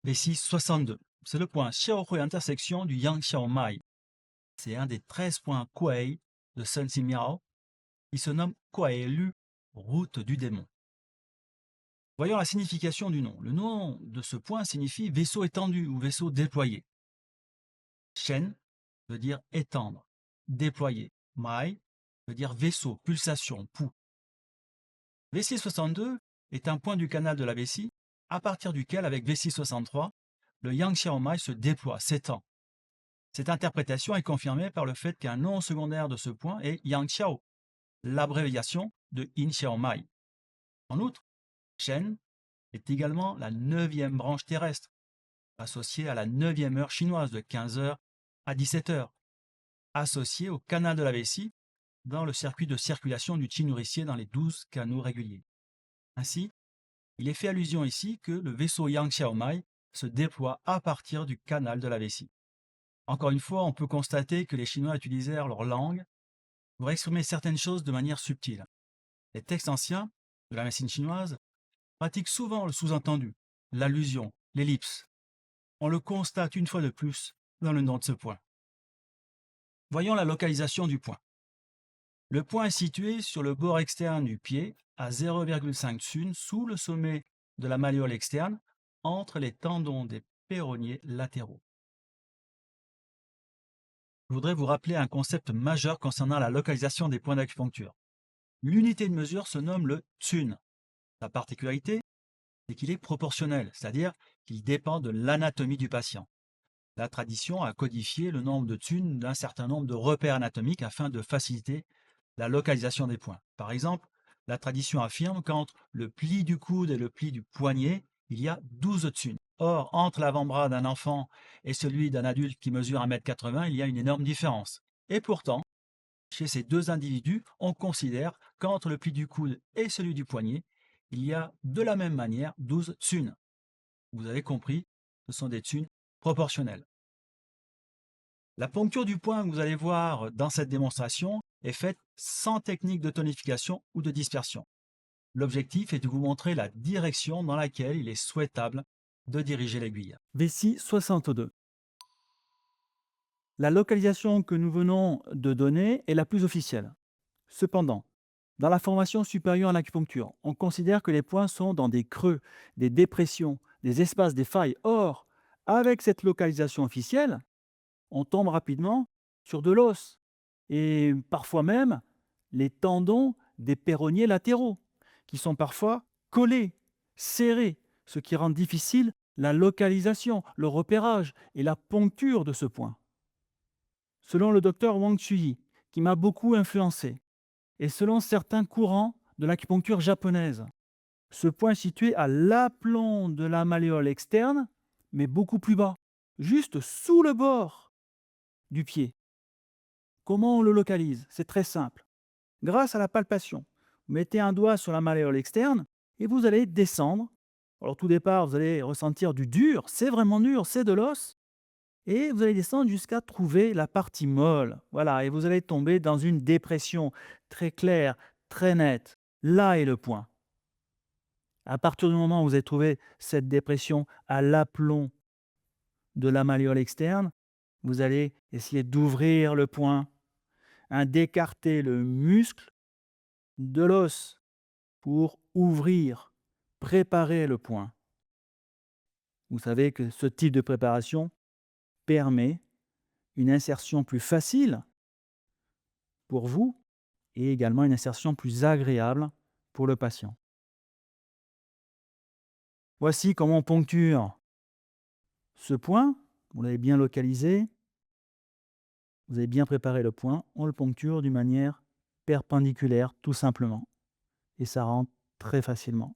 Vessie 62. C'est le point Xiaohui intersection du Yang Xiaomai. C'est un des 13 points Kuei de Sun Miao. Il se nomme Kuei Lu, route du démon. Voyons la signification du nom. Le nom de ce point signifie vaisseau étendu ou vaisseau déployé. Shen veut dire étendre, déployer. Mai veut dire vaisseau, pulsation, pouls. Vessie 62 est un point du canal de la vessie à partir duquel, avec Vessie 63, le Yang Xiaomai se déploie, s'étend. Cette interprétation est confirmée par le fait qu'un nom secondaire de ce point est Yang Xiao, l'abréviation de Yin Xiaomai. En outre, Shen est également la 9e branche terrestre, associée à la 9e heure chinoise de 15 h à 17 h, associée au canal de la vessie dans le circuit de circulation du Qi nourricier dans les 12 canaux réguliers. Ainsi, il est fait allusion ici que le vaisseau Yang Xiaomai se déploie à partir du canal de la vessie. Encore une fois, on peut constater que les Chinois utilisèrent leur langue pour exprimer certaines choses de manière subtile. Les textes anciens de la médecine chinoise pratiquent souvent le sous-entendu, l'allusion, l'ellipse. On le constate une fois de plus dans le nom de ce point. Voyons la localisation du point. Le point est situé sur le bord externe du pied, à 0,5 sun, sous le sommet de la malléole externe, entre les tendons des péronniers latéraux. Je voudrais vous rappeler un concept majeur concernant la localisation des points d'acupuncture. L'unité de mesure se nomme le tsun. Sa particularité, c'est qu'il est proportionnel, c'est-à-dire qu'il dépend de l'anatomie du patient. La tradition a codifié le nombre de tsun d'un certain nombre de repères anatomiques afin de faciliter la localisation des points. Par exemple, la tradition affirme qu'entre le pli du coude et le pli du poignet, il y a 12 tsun. Or, entre l'avant-bras d'un enfant et celui d'un adulte qui mesure 1,80 m, il y a une énorme différence. Et pourtant, chez ces deux individus, on considère qu'entre le pli du coude et celui du poignet, il y a de la même manière 12 tsun. Vous avez compris, ce sont des tsun proportionnels. La poncture du point que vous allez voir dans cette démonstration est faite sans technique de tonification ou de dispersion. L'objectif est de vous montrer la direction dans laquelle il est souhaitable de diriger l'aiguille. Vessie 62. La localisation que nous venons de donner est la plus officielle. Cependant, dans la formation supérieure à l'acupuncture, on considère que les points sont dans des creux, des dépressions, des espaces, des failles. Or, avec cette localisation officielle, on tombe rapidement sur de l'os et parfois même les tendons des péronniers latéraux, qui sont parfois collés, serrés, ce qui rend difficile la localisation, le repérage et la poncture de ce point. Selon le docteur Wang Chuyi, qui m'a beaucoup influencé, et selon certains courants de l'acupuncture japonaise, ce point est situé à l'aplomb de la malléole externe, mais beaucoup plus bas, juste sous le bord du pied. Comment on le localise? C'est très simple. Grâce à la palpation, vous mettez un doigt sur la malléole externe et vous allez descendre. Alors, tout départ, vous allez ressentir du dur, c'est vraiment dur, c'est de l'os. Et vous allez descendre jusqu'à trouver la partie molle. Voilà, et vous allez tomber dans une dépression très claire, très nette. Là est le point. À partir du moment où vous avez trouvé cette dépression à l'aplomb de la malléole externe, vous allez essayer d'ouvrir le point, d'écarter le muscle de l'os pour ouvrir, préparer le point. Vous savez que ce type de préparation permet une insertion plus facile pour vous et également une insertion plus agréable pour le patient. Voici comment on poncture ce point. Vous l'avez bien localisé, vous avez bien préparé le point. On le poncture d'une manière perpendiculaire, tout simplement. Et ça rentre très facilement.